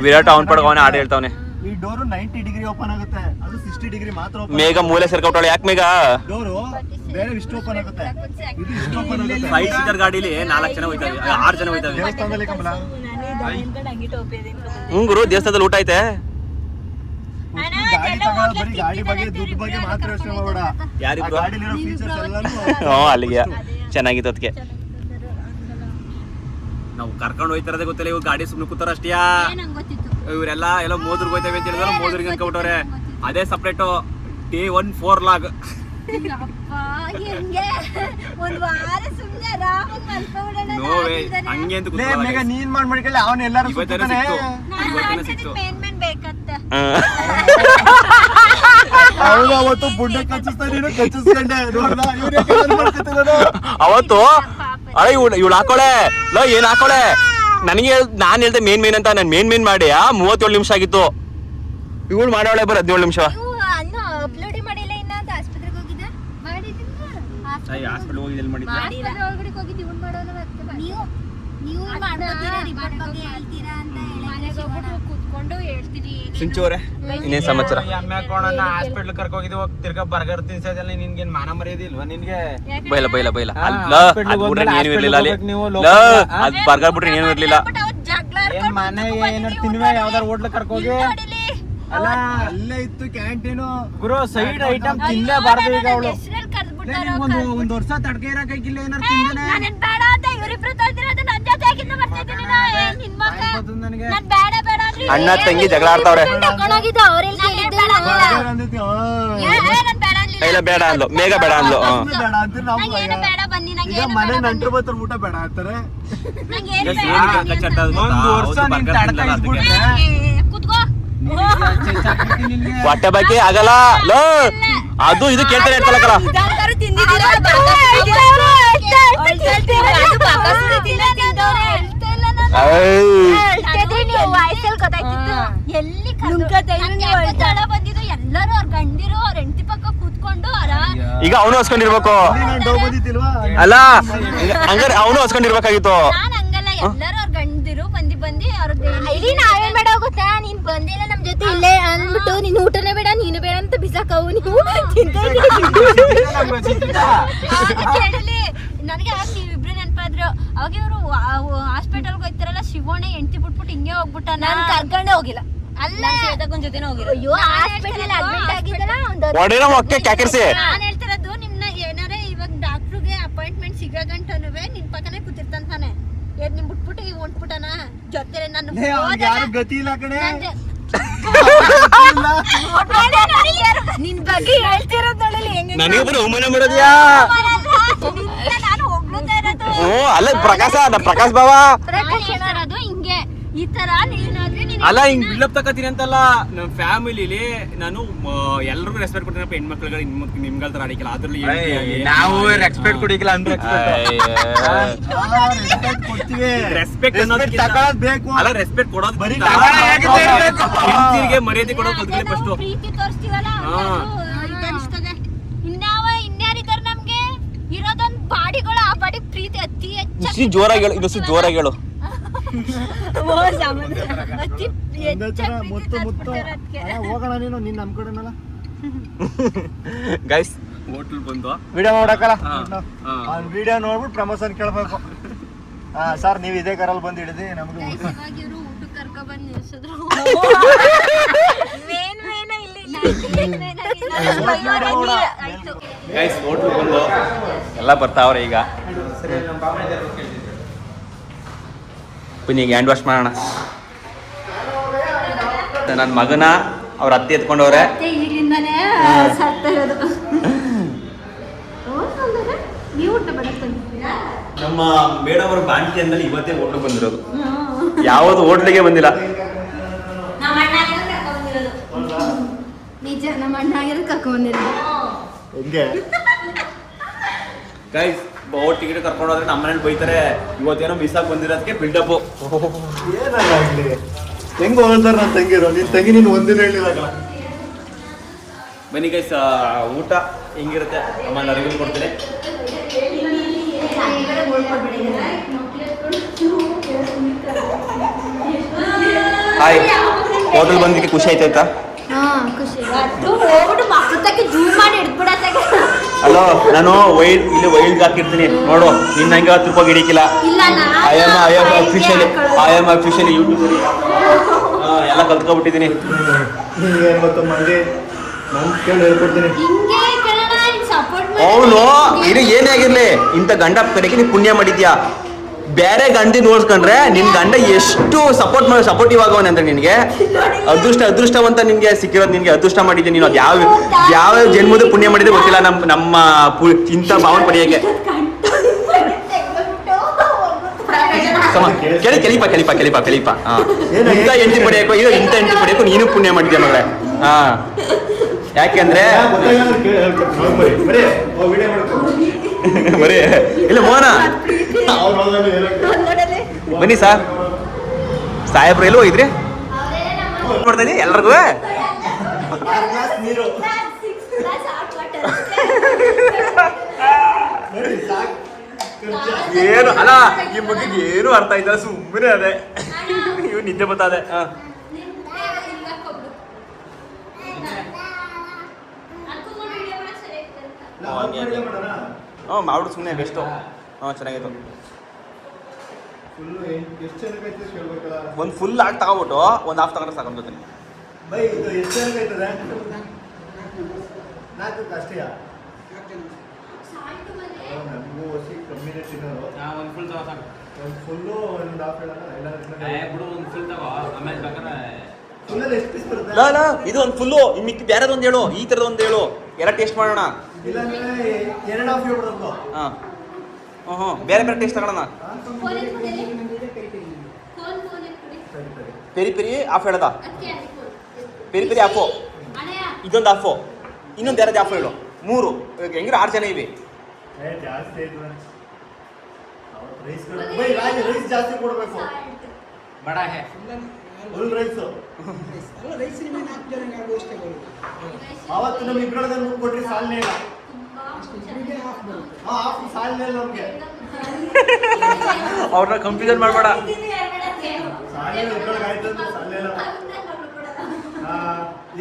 [SPEAKER 2] ವಿರಾಟ್ ಅವನ್ ಪಡ್ಗ ಅವನೇ ಆಡ ಹೇಳ್ತಾವನೆ.
[SPEAKER 3] ಈ ಡೋರು 90 ಡಿಗ್ರಿ ಓಪನ್ ಆಗುತ್ತೆ, ಅದು 60 ಡಿಗ್ರಿ ಮಾತ್ರ ಓಪನ್.
[SPEAKER 2] ಮೇಘ ಮೂಲೆ ಸೇರ್ಕೊಟ್ಟಾಳೆ. ಯಾಕೆ ಮೇಘ?
[SPEAKER 3] ಡೋರು ಬೇರೆ ಇಷ್ಟು ಓಪನ್ ಆಗುತ್ತೆ, ಇದು ಇಷ್ಟು ಓಪನ್ ಆಗುತ್ತೆ.
[SPEAKER 2] 5 ಸೀಟರ್ ಗಾಡಿಲಿ 4 ಜನ ಹೋಯ್ತಾವೆ, 6 ಜನ ಹೋಯ್ತಾವೆ.
[SPEAKER 3] ದೇವಸ್ಥಾನದಲ್ಲಿ ಕಮಲ
[SPEAKER 2] ಗುರು ದೇವಸ್ಥಾನದಲ್ಲಿ ಊಟ ಐತೆ.
[SPEAKER 3] ಗಾಡಿ ತಗೊಳ್ಳೋದು ಬರೀ ಗಾಡಿ ಬಗ್ಗೆ ದುಡ್ಡು ಬಗ್ಗೆ ಮಾತ್ರ ಯೋಚನೆ ಮಾಡಬೇಡ.
[SPEAKER 2] ಯಾರಿಬ್ರು?
[SPEAKER 3] ಗಾಡಿಲಿರೋ ಫೀಚರ್ಸ್ ಎಲ್ಲಾನು
[SPEAKER 2] ಅಲ್ಲಿಗೆ ಚೆನ್ನಾಗಿತ್ತು. ಅದಕ್ಕೆ ನಾವು ಕರ್ಕೊಂಡು ಹೋಯ್ತಾರದೇ ಗೊತ್ತಿಲ್ಲ. ಇವ್ರು ಗಾಡಿ ಸುಮ್ಮನೆ ಕೂತಾರ ಅಷ್ಟೇ. ಇವರೆಲ್ಲ ಎಲ್ಲ ಮೋದ್ರಿಗೆ ಹೋಯ್ತೇವೆ ಅಂತ ಹೇಳಿದ್ರೆ ಮೋದ್ರಿಗೆ ಅನ್ಕೊಬಿಟ್ಟವ್ರೆ. ಅದೇ ಸಪ್ರೇಟು T14 ಲಾಗ್. ನೋವೇ ಹಂಗೆ ಅಂತ
[SPEAKER 3] ಮೇಘ ನೀನ್ ಮಾಡ್ಕೊಳ್ಳಿ. ಅವನ್ ಎಲ್ಲಾರು
[SPEAKER 2] ಇವತ್ತೇನೆ ಸಿಕ್ತು.
[SPEAKER 3] ಅವನು ಅವತ್ತು ಬುಡ್ಡ ಕಚ್ಚಿಸ್ತಾ ನೀನು ಕಚ್ಚಿಸ್ಕೊಂಡೆ ನೋಡ್ದ.
[SPEAKER 2] ಅವತ್ತು ಅಯ್ಯ ಇವಳು ಹಾಕೋಳೆ ಏನ್ ಹಾಕೋಳೆ ನನಗೆ. ನಾನ್ ಹೇಳ್ದೆ ಮೇನ್ ಅಂತ. ನಾನು ಮೇನ್ ಮಾಡಿ 37 ನಿಮಿಷ ಆಗಿತ್ತು. ಇವಳು ಮಾಡೋಳೆ ಬರ 17 ನಿಮಿಷ. ಹಾಸ್ಪಿಟಲ್ ಹೋಗಿ ಎಲ್ಲಿ ಮಾಡಿದ್ದೆ? ಸಿಂಚೋರೆ ಇನ್ನೇನ್ ಸಮಾಚಾರ?
[SPEAKER 4] ಎಮ್ಮೆ ಹಾಕೋಣ ಹಾಸ್ಪಿಟ್ಲ್ ಕರ್ಕೋಗಿದ್ವಿ. ಹೋಗಿ ತಿರ್ಗಾ ಬರ್ಗರ್ ತಿನ್ಸೋದಲ್ಲ. ನಿನ್ಗೇನ್ ಮಾನ ಮರ್ಯಾದಿಲ್ವಾ ನಿನ್ಗೆ?
[SPEAKER 2] ಬೈಲ ಏನು ಇರ್ಲಿಲ್ಲ ಅಲ್ಲಿ. ಅದ್ ಬರ್ಗರ್ ಬಿಟ್ರೆ ಏನು ಇರ್ಲಿಲ್ಲ.
[SPEAKER 4] ಏನ್ ಮನೆ ಏನಾರು ತಿನ್ನುವ ಯಾವ್ದಾರು ಹೋಟ್ಲ್ ಕರ್ಕೋಗಿ.
[SPEAKER 3] ಅಲ್ಲ ಅಲ್ಲೇ ಇತ್ತು ಕ್ಯಾಂಟೀನು.
[SPEAKER 4] ಗುರು ಸೈಡ್ ಐಟಮ್ ತಿನ್ಲೇಬಾರ್ದು ಈಗ ಅವಳು. ಒಂದ್ ವರ್ಷ ತಡ್ಕೆ ಇರಕ್ಕಿಲ್ಲ ಏನಾರು ತಿಂದೇನೆ.
[SPEAKER 2] ಅಣ್ಣ ತಂಗಿ ಜಗಳ ಆಡ್ತಾವ್ರೆ. ಇಲ್ಲ ಬೇಡ ಅಂದ್ಲು. ಮೇಘ ಬೇಡ ಅಂದ್ಲು.
[SPEAKER 3] ಬೇಡ ಅಂತ ನಾವು ಈಗ ಮನೆ ನಂಟ್ರು ಬರ್ತಾರೆ, ಊಟ ಬೇಡ ಅಂತಾರೆ.
[SPEAKER 4] ಒಂದ್ ವರ್ಷ ನಿನ್ ತಡ್ಕ ಇದ್ಬಿಟ್ರೆ
[SPEAKER 2] ಹೊಟ್ಟೆ ಬಾಕಿ ಆಗಲ್ಲ. ಅದು ಇದು ಕೇಳ್ತಾರೆ ಇರ್ತಲ್ಲ ಕಲ.
[SPEAKER 1] ಎಲ್ಲರೂ ಅವ್ರ ಗಂಡಿರು ಅವ್ರ ಹೆಂಡತಿ ಪಕ್ಕ ಕೂತ್ಕೊಂಡು
[SPEAKER 2] ಈಗ ಅವನು ಹಸ್ಕೊಂಡಿರ್ಬೇಕು. ಅಲ್ಲ ಹಂಗಾರೆ ಅವನು ಹಸ್ಕೊಂಡಿರ್ಬೇಕಾಗಿತ್ತು.
[SPEAKER 1] ಎಲ್ಲರೂ ಅವ್ರ ಗಂಡಿರು ಬಂದಿ ಇಲ್ಲಿ ನಾವೇನ್ ಬೇಡ ಗೊತ್ತಾ, ನೀನ್ ಬಂದಿಲ್ಲ ನಮ್ ಜೊತೆ ಇಲ್ಲೇ ಅಂದ್ಬಿಟ್ಟು ನೀನ್ ಊಟನೇ ಬೇಡ ನೀನು ಬೇಡ ಅಂತ ಬಿಸಾಕವು. ನೀವು ನನಗೆ ನೀವಿಬ್ರು ನೆನಪಾದ್ರು. ಅವಾಗ ಇವ್ರು ಹಾಸ್ಪಿಟಲ್ಗೆ ಹೋಗ್ತಾರಲ್ಲ, ಶಿವಣ್ಣ ಹೆಂಡತಿ ಬಿಟ್ಬಿಟ್ಟು ಹಿಂಗೆ ಹೋಗ್ಬಿಟ್ಟ. ನಾನು ಕರ್ಕೊಂಡೇ ಹೋಗಿಲ್ಲ. ಅಲ್ಲ ಶ್ವೇತಕ್ಕನ್ ಜೊತೆನೇ ಹೋಗಿರೋದು. ಅಯ್ಯೋ ಹಾಸ್ಪಿಟಲ್ ಅಡ್ಮಿಟ್ ಆಗಿದ್ದಲ್ಲ
[SPEAKER 2] ಒಡೆನ ಒಕ್ಕೆ ಕ್ಯಾಕಿರ್ಸಿ.
[SPEAKER 1] ನಾನು ಹೇಳ್ತಿರೋದು ನಿಮ್ನ ಏನಾರೇ ಇವಾಗ ಡಾಕ್ಟ್ರಿಗೆ ಅಪಾಯಿಂಟ್ಮೆಂಟ್ ಸಿಗಗಂಟನುವೆ ನಿನ್ ಪಕ್ಕನೆ ಕೂತಿರ್ತಾನೆ. ಏನ್ ನಿಮ್ ಬಿಟ್ಬಿಟ್ಟು ಈಗ ಹೊಂಟ್ಬಿಟ್ಟನ ಜೊತೆ ನಾನು
[SPEAKER 4] ಯಾರು ಗತಿ ಇಲ್ಲ ಕಣೆ.
[SPEAKER 1] ನಿನ್ ಬಗ್ಗೆ ಹೇಳ್ತಿರೋದ್ ನೋಡಿ ಹೆಂಗೆ
[SPEAKER 2] ನನಗೆ ಬರೋ ಅವಮಾನ ಮಾಡೋದ್ಯಾ?
[SPEAKER 1] ನಾನು ಹೋಗ್ತಾ ಇರೋದು.
[SPEAKER 2] ಅಲ್ಲ ಪ್ರಕಾಶ್ ಬಾವ
[SPEAKER 1] ಪ್ರಕಾಶ್ ಹೇಳ್ತಿರೋದು ಹಿಂಗೆ ಈ ತರ ನೀನಾದ್ರೆ ನೀನ್
[SPEAKER 2] ಅಲ್ಲ ಹಿಂಗ್ ಬಿಲ್ಡಪ್ ತಕತೀನಿ ಅಂತಲ್ಲ. ನಮ್ಮ ಫ್ಯಾಮಿಲಿಲಿ ನಾನು ಎಲ್ರಿಗೂ ರೆಸ್ಪೆಕ್ಟ್ ಕೊಡ್ತೀನಪ್ಪ. ಹೆಣ್ಮಕ್ಳುಗಳು ನಿಮ್ಗಳ ತರ ಅಡಿಕಲ್ಲ. ಅದ್ರಲ್ಲಿ
[SPEAKER 4] ನಾವು ರೆಸ್ಪೆಕ್ಟ್ ಕೊಡಿಕಿಲ್ಲ ಅಂದ್ರೆ ಕೊಡ್ತೀವಿ.
[SPEAKER 2] ರೆಸ್ಪೆಕ್ಟ್
[SPEAKER 4] ಬೇಕು.
[SPEAKER 2] ಅಲ್ಲ ರೆಸ್ಪೆಕ್ಟ್ ಕೊಡೋದು
[SPEAKER 4] ಬರೀ
[SPEAKER 2] ಹೆಂಡತಿಗೆ ಮರ್ಯಾದೆ ಕೊಡೋದು ಕಲ್ತ್ಕೊಳ್ಳಿ ಫಸ್ಟ್.
[SPEAKER 1] ಪ್ರೀತಿ ತೋರಿಸ್ತೀವಲ್ಲ ಅನಿಸ್ತದೆ. ಇನ್ಯಾರಿದ್ದಾರೆ ನಮ್ಗೆ ಇರೋದೊಂದ್ ಬಾಡಿಗಳು. ಆ ಬಾಡಿ ಪ್ರೀತಿ ಅತಿ ಹೆಚ್ಚು
[SPEAKER 2] ಜೋರಾಗಿ ಹೇಳು. ಇನ್ನೊಂದು ಜೋರಾಗಿ ಹೇಳು.
[SPEAKER 4] ಹೋಗೋಣ ನೀನು ನಿನ್ ನಮ್ ಕಡೆನಲ್ಲ.
[SPEAKER 2] ಗೈಸ್ ಹೋಟೆಲ್ ಬಂದು
[SPEAKER 4] ವಿಡಿಯೋ ನೋಡಕಲ್ಲ.
[SPEAKER 2] ಹಾ.
[SPEAKER 4] ವಿಡಿಯೋ ನೋಡ್ಬಿಟ್ಟು ಪ್ರಮೋಷನ್ ಕೇಳ್ಬೇಕು. ಸರ್ ನೀವು ಇದೇ ಕಾರಲ್ಲಿ ಬಂದು ಹಿಡಿದಿ ನಮ್ಗೆ
[SPEAKER 1] ಇವರು ಊಟಕ್ಕೆ ಕರ್ಕೊ ಬಂದು ನಿಲ್ಸಿದ್ರು.
[SPEAKER 2] ಗೈಸ್ ಹೋಟೆಲ್ ಬಂದು ಎಲ್ಲ ಬರ್ತಾವ್ರೆ ಈಗ. ಬನ್ನಿ ಈಗ ಹ್ಯಾಂಡ್ ವಾಶ್ ಮಾಡೋಣ. ನನ್ನ ಮಗನ ಅವ್ರ ಅತ್ತೆ ಎತ್ಕೊಂಡವ್ರೆ.
[SPEAKER 1] ಈಗಿಂದಾನೇ ಸಾಕ್ತಾ ಇರೋದು. ನೀವು ಊಟ ಬಡಕ್ಕೊಂಡ್ರಾ?
[SPEAKER 2] ನಮ್ಮ ಮೇಡಮ್ ಅವ್ರ ಬಾಂಟಿ ಅಂದಲ್ಲಿ ಇವತ್ತೇ ಹೋಟ್ಲಿಗೆ ಬಂದಿರೋದು. ಯಾವುದು ಹೋಟ್ಲಿಗೆ ಬಂದಿಲ್ಲ.
[SPEAKER 1] ನಮ್ಮ ಅಣ್ಣ ಆಗಿರೋದು ಕರ್ಕೊಂಡ್ಬಂದಿರೋದು. ನಿಜ ನಮ್ಮ ಅಣ್ಣ ಆಗಿರೋದು ಕರ್ಕೊಂಡ್ಬಂದಿರೋದು.
[SPEAKER 3] ಹೆಂಗೆ
[SPEAKER 2] ಗೈಸ್ ಟಿಕೆಟ್ ಕರ್ಕೊಂಡು ಹೋದ್ರೆ ನಮ್ಮ ಮನೇಲಿ ಬೈತಾರೆ. ಇವತ್ತೇನೋ ಮಿಸ್ ಆಗಿ ಬಂದಿರೋದಕ್ಕೆ ಬಿಲ್ಡಪ್.
[SPEAKER 3] ಏನಾಗಲಿ ಹೆಂಗ್ ಹೋಗ್ತಾರೆ ನನ್ನ ತಂಗಿರೋ. ನಿನ್ ತಂಗಿ ನೀನು ಒಂದಿನ ಹೇಳಿದಾಗ.
[SPEAKER 2] ಬನ್ನಿ ಗೈಸ್ ಊಟ ಹೆಂಗಿರುತ್ತೆ ಆಮೇಲೆ ರಿವ್ಯೂ ಕೊಡ್ತೀನಿ. ಹಾಯ್ ಹೋಟೆಲ್ ಬಂದಿಕ್ಕೆ ಖುಷಿ ಆಯ್ತಾಯ್ತಾ? ಹಲೋ ನಾನು ಇಲ್ಲಿ ವೈಲ್ಡ್ ಹಾಕಿರ್ತೀನಿ ನೋಡು. ನಿನ್ನ ಹಂಗೆ 10 ರೂಪಾಯಿ ಹಿಡಿಕಿಲ್ಲ. ಐ ಆಮ್ ಅಫಿಷಿಯಲಿ ಯೂಟ್ಯೂಬ್ ಎಲ್ಲ ಕಲ್ತ್ಕೊಬಿಟ್ಟಿದ್ದೀನಿ.
[SPEAKER 3] ಗೊತ್ತು ಮಂದಿ ನಾನು ಕೇಳಿ ಹೇಳ್ಕೊಡ್ತೀನಿ.
[SPEAKER 2] ಅವನು ಇದು ಏನೇ ಆಗಿರ್ಲಿ ಇಂಥ ಗಂಡ ಕಡೆಗೆ ನೀನು ಪುಣ್ಯ ಮಾಡಿದ್ಯಾ. ಬೇರೆ ಗಂಡಿ ನೋಡ್ಕೊಂಡ್ರೆ ನಿನ್ ಗಂಡ ಎಷ್ಟು ಸಪೋರ್ಟಿವ್ ಆಗವನೆ ಅಂದ್ರೆ ನಿನ್ಗೆ ಅದೃಷ್ಟವಂತ ನಿನ್ಗೆ ಸಿಕ್ಕಿರೋದು. ನಿನ್ಗೆ ಅದೃಷ್ಟ ಮಾಡಿದ್ದೆ ನೀನು. ಅದು ಯಾವ ಜನ್ಮದ ಪುಣ್ಯ ಮಾಡಿದ್ರೆ ಗೊತ್ತಿಲ್ಲ. ನಮ್ಮ ಇಂಥ ಭಾವನೆ ಪಡೆಯಕ್ಕೆ. ಕೆಲಿಪ ಇಂಥ ಎಂಟಿ ಪಡೆಯಕ್ಕೋ ಇದು ಇಂಥ ಎಂಟಿ ಪಡೆಯಕ್ಕೋ ನೀನು ಪುಣ್ಯ ಮಾಡಿದ್ಯಾ ಮಗಳೇ. ಹಾ ಯಾಕೆಂದ್ರೆ ಬರೀ ಇಲ್ಲ ಮೋಹನ ಬನ್ನಿ ಸಾರ್. ಸಾಹೇಬ್ರು ಎಲ್ಲೋ ಇದ್ರಿ ಮಾಡ್ತಾ ಇದೀನಿ ಎಲ್ರಿಗೂ. ಏನು ಅಲ್ಲ ಈ ಮಗಿಗೆ ಏನು ಅರ್ಥ ಆಯ್ತಲ್ಲ. ಸುಮ್ಮನೆ ಅದೇ ಇವ್ ನಿದ್ದೆ ಬರ್ತದೆ. ಮಾಡ್ಬಿಡು ಸುಮ್ಮನೆ ಬೆಸ್ಟು. ಚೆನ್ನಾಗಿತ್ತು. ಒಂದು ಫುಲ್ ಆಗಿ ತಗೋಬಿಟ್ಟು ಒಂದು ಹಾಫ್ ತಗೊಂಡ್ರೆ ಸಾಕೊಂಡ್ತೀನಿ. ಇದು ಒಂದು ಫುಲ್ಲು ಮಿಕ್ಕಿ ಬೇರೆದು ಒಂದು ಹೇಳು. ಈ ಥರದ ಒಂದು ಹೇಳು. ಎಲ್ಲ ಟೇಸ್ಟ್ ಮಾಡೋಣ. ಬೇರೆ ಬೇರೆ ಟೇಸ್ಟ್ ತಗೊಳ್ಳೋಣ. ಪೆರಿ ಪೆರಿ ಆಫ್ ಹೇಳದ. ಪೆರಿ ಪೆರಿ ಆಫು. ಇದೊಂದು ಆಫು. ಇನ್ನೊಂದು ಯಾರದ್ದು ಆಫ್ ಹೇಳು. 3 ಹೆಂಗ್ರೆ 6 ಜನ ಇವೆ.
[SPEAKER 3] ಜಾಸ್ತಿ ಕೊಡ್ಬೇಕು. ಅವತ್ತು ನಮ್ಗೆ ಇಬ್ಬರದೇ ಕೊಟ್ರಿ ಸಾಲನೇ ಇಲ್ಲ. ಸಾಲನೇ ಇಲ್ಲ ನಮ್ಗೆ.
[SPEAKER 2] ಅವ್ರನ್ನ ಕನ್ಫ್ಯೂಷನ್ ಮಾಡಬೇಡ.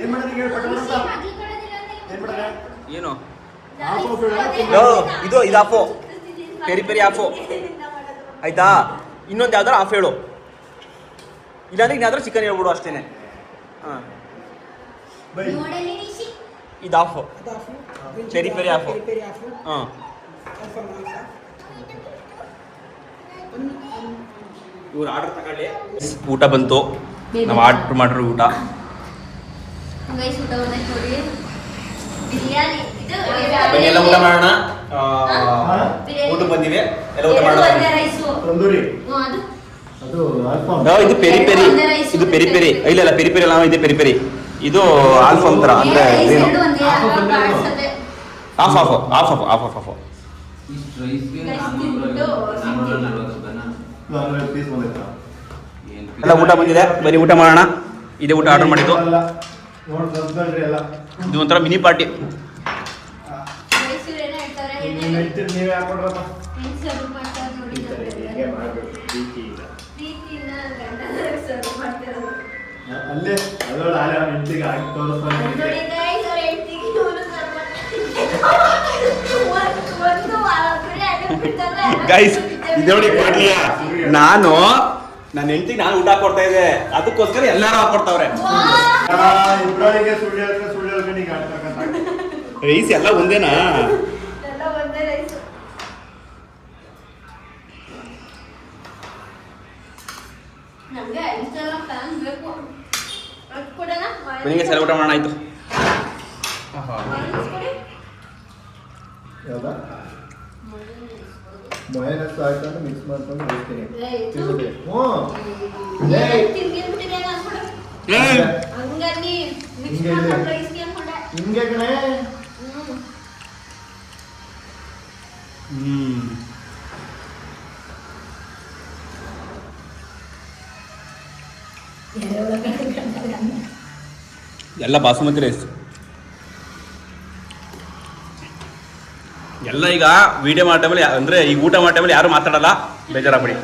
[SPEAKER 3] ಏನ್ ಮಾಡೋದಕ್ಕೆ
[SPEAKER 2] ಏನು ಇದು ಆಫು. ಪೆರಿ ಪೆರಿ ಆಫು ಆಯ್ತಾ. ಇನ್ನೊಂದು ಯಾವ್ದಾರು ಆಫ್ ಹೇಳು. ಇಲ್ಲಾಂದ್ರೆ ಇನ್ಯಾವ್ದಾರು ಚಿಕನ್ ಹೇಳ್ಬಿಡು ಅಷ್ಟೇನೆ. ಹಾಂ
[SPEAKER 3] ಬೈ
[SPEAKER 1] ನೋಡಲಿ ನಿಶಿ
[SPEAKER 2] ಇದು ಆಫು ಪೆರಿ ಪೆರಿ ಆಫು ಹಾಂ ಇವ್ರು ಆರ್ಡರ್ ತಗೊಳ್ಳಿ. ಊಟ ಬಂತು, ನಾವು ಆರ್ಡರ್ ಮಾಡಿರೋ ಊಟ.
[SPEAKER 1] ಗೈಸ್ ಊಟ ಬಂದೈತೆ ನೋಡಿ. ಬಿರಿಯಾನಿ ಇದು
[SPEAKER 2] ಬನ್ನಿ ಎಲ್ಲ ಊಟ ಮಾಡೋಣ. ಊಟ ಬಂದಿವೆ, ಎಲ್ಲ ಊಟ ಮಾಡೋಣ.
[SPEAKER 1] ರೈಸು
[SPEAKER 3] ತಂದೂರಿ
[SPEAKER 1] ಅದು
[SPEAKER 3] ಅದು ಅಲ್ಫಾಮ್.
[SPEAKER 2] ಇದು ಪೆರಿ ಪೆರಿ, ಇದು ಪೆರಿ ಪೆರಿ. ಇಲ್ಲ ಪೆರಿ ಪೆರಿ ಅಲ್ಲ, ಇದೆ ಪೆರಿ ಪೆರಿ. ಇದು ಆಲ್ಫಾಮ್ ಥರ ಅಂದರೆ ಏನು ಆಫ್ ಆಫ್ ಆಫ್ ಆಫ್ ಆಫ್ ಆಫ್ ಆಫ್.
[SPEAKER 3] ಪೀಸ್ ಬಂದೈತಾ
[SPEAKER 2] ಎಲ್ಲ ಊಟ ಬಂದಿದೆ, ಬನ್ನಿ ಊಟ ಮಾಡೋಣ. ಇದೇ ಊಟ ಆರ್ಡರ್ ಮಾಡಿದ್ದು.
[SPEAKER 3] ನೋಡಿ ಕಲ್ತ್ಕೊಳ್ರಿ ಎಲ್ಲ.
[SPEAKER 2] ಇದು ಒಂಥರ ಮಿನಿ ಪಾರ್ಟಿ.
[SPEAKER 3] ನೀವು ಹೇಳ್ತೀರಿ, ನೀವೇ ಹಾಕೊಡ್ರಪ್ಪ.
[SPEAKER 1] ನೋಡಿ
[SPEAKER 3] ಹೀಗೆ ಮಾಡ್ಬೇಕು ಪ್ರೀತಿಯಿಂದ.
[SPEAKER 1] ಪ್ರೀತಿನ ಗಂಡನ ಸರ್ವ್ ಮಾಡ್ತಿರೋದು.
[SPEAKER 3] ಅಲ್ಲೇ ಅದರೊಳಗೆ ಆಲೆ ಅವ್ನ ಹೆಂಡತಿಗೆ ಹಾಕಿ ತೋರಿಸ್ತಾನೆ.
[SPEAKER 1] ನೋಡಿ ಗೈಸ್ ಅವ್ರ ಹೆಂಡತಿಗೆ ಇವರು ಸರ್ವ್ ಒಂದು ವಾರ ಬಿರಿಯಾನಿ ಬಿಡ್ತಾರೆ.
[SPEAKER 2] ಗೈಸ್ ಇದು ನೋಡಿ ಕೊಡ್ಲಿಯಾ, ನಾನು ನನ್ನ ಹೆಂಡತಿಗೆ ನಾನು ಊಟ ಕೊಡ್ತಾ ಇದ್ದೆ, ಅದಕ್ಕೋಸ್ಕರ ಎಲ್ಲರೂ ಹಾಕೊಡ್ತಾವ್ರೆ.
[SPEAKER 3] ಇಬ್ರೊಳಗೆ ಸುಳ್ಳು ಹೇಳ್ಕೊಂಡು ಈಗ ಆಡ್ತಕ್ಕಂಥ
[SPEAKER 2] ರೈಸ್ ಎಲ್ಲ ಒಂದೇನಾ?
[SPEAKER 1] ಎಲ್ಲ ಒಂದೇ ರೈಸ್. ನಮ್ಗೆ ಇನ್ಸ್ಟಾಗ್ರಾಮ್ ಫ್ಯಾನ್ ಬೇಕು. ಅದು ಕೊಡೋಣ.
[SPEAKER 2] ಬೆಳಿಗ್ಗೆ ಸಲ ಊಟ ಮಾಡೋಣ ಆಯ್ತು.
[SPEAKER 1] ಕೊಡಿ.
[SPEAKER 3] ಯಾವ್ದಾ ಮೊಯನಸ್ ಹಾಕೊಂಡು ಮಿಕ್ಸ್ ಮಾಡ್ಕೊಂಡು ಹೋಗ್ತೀನಿ.
[SPEAKER 1] ಹಂಗಲ್ಲಿ ಮಿಕ್ಸ್ ಮಾಡ್ಕೊಂಡು ರೈಸ್ಗೆ ಅನ್ಕೊಂಡೆ.
[SPEAKER 3] ಹಿಂಗೆ ಕಣೆ.
[SPEAKER 2] ಎಲ್ಲ ಬಾಸುಮತಿ ರೈಸ್. ಎಲ್ಲ ಈಗ ವಿಡಿಯೋ ಮಾಡೋ ಟೈಮಲ್ಲಿ ಅಂದರೆ ಈಗ ಊಟ ಮಾಡೋ ಟೈಮಲ್ಲಿ ಯಾರು ಮಾತಾಡಲ್ಲ, ಬೇಜಾರಾಗ್ಬಿಡಿ.